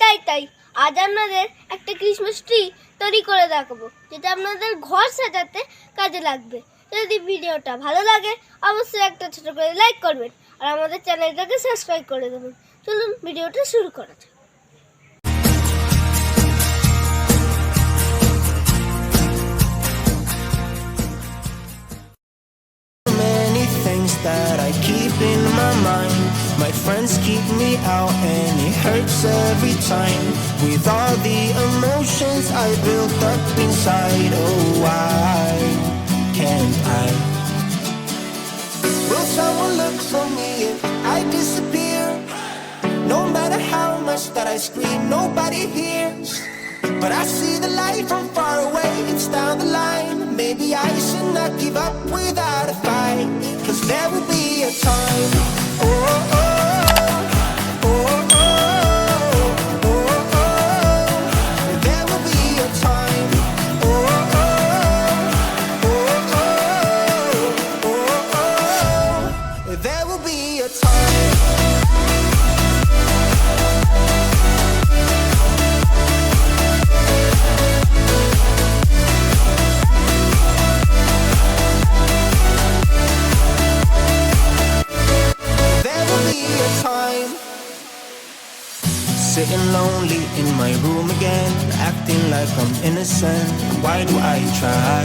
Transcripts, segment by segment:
তাইতাই। আজ আপনাদের একটা ক্রিসমাস ট্রি তৈরি করে দেখাবো, যেটা আপনাদের ঘর সাজাতে কাজে লাগবে। যদি ভিডিওটা ভালো লাগে অবশ্যই একটা ছোট করে লাইক করবেন আর আমাদের চ্যানেলটাকে সাবস্ক্রাইব করে দেবেন। চলুন ভিডিওটা শুরু করা যাক। That I keep in my mind. My friends keep me out and it hurts every time. With all the emotions I built up inside, oh why can't I? Will someone look for me if I disappear? No matter how much that I scream, nobody hears. But I see the light from far away, it's down the line. Maybe I should not give up without a fight, 'cause there will be a time. Oh, oh, oh, oh, oh, oh, oh. There will be a time. Oh, oh, oh, oh, oh, oh, oh. There will be a time. Sitting lonely in my room again, acting like I'm innocent. Why do I try?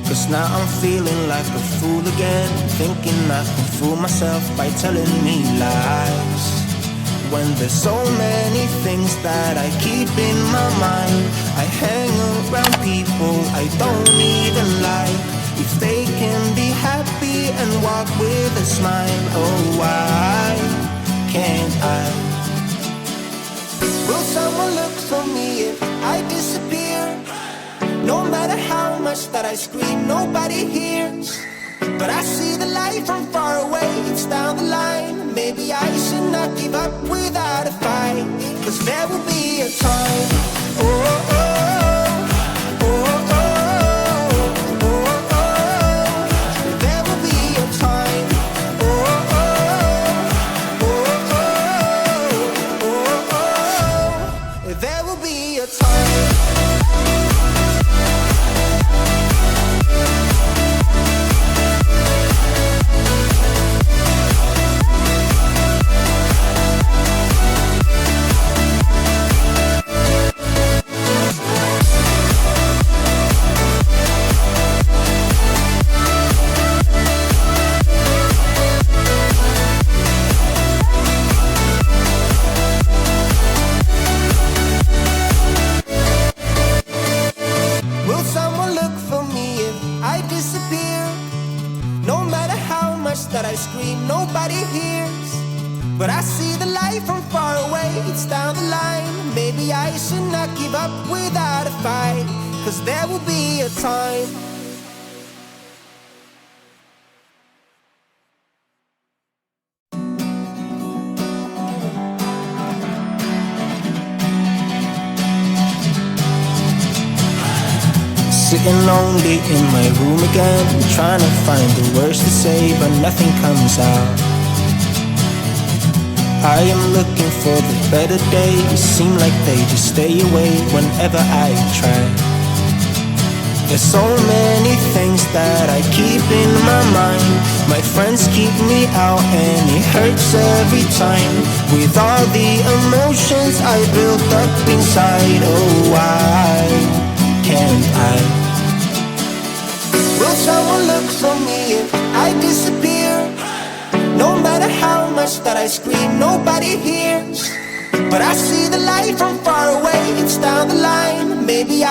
'Cause now I'm feeling like a fool again, thinking I can fool myself by telling me lies. When there's so many things that I keep in my mind, I hang around people I don't even like. If they can be happy and walk with a smile, oh why can't I? Will someone look for me if I disappear? No matter how much that I scream, nobody hears. But I see the light from far away, it's down the line. Maybe I should not give up without a fight, 'cause there will be a time. Oh, oh, oh, oh, oh, oh, oh. There will be a time. Oh, oh, oh, oh, oh, oh. There will be a time. That I scream, nobody hears. But I see the light from far away, it's down the line. Maybe I should not give up without a fight, 'cause there will be a time. Sitting lonely in my room again, trying to find the words to say, but nothing comes out. I am looking for the better days, seem like they just stay away whenever I try. There's so many things that I keep in my mind. My friends keep me out and it hurts every time. With all the emotions I built up inside, oh why can't I? Will someone look for me if I disappear? No matter how much that I scream, nobody hears. But I see the light from far away, it's down the line. Maybe I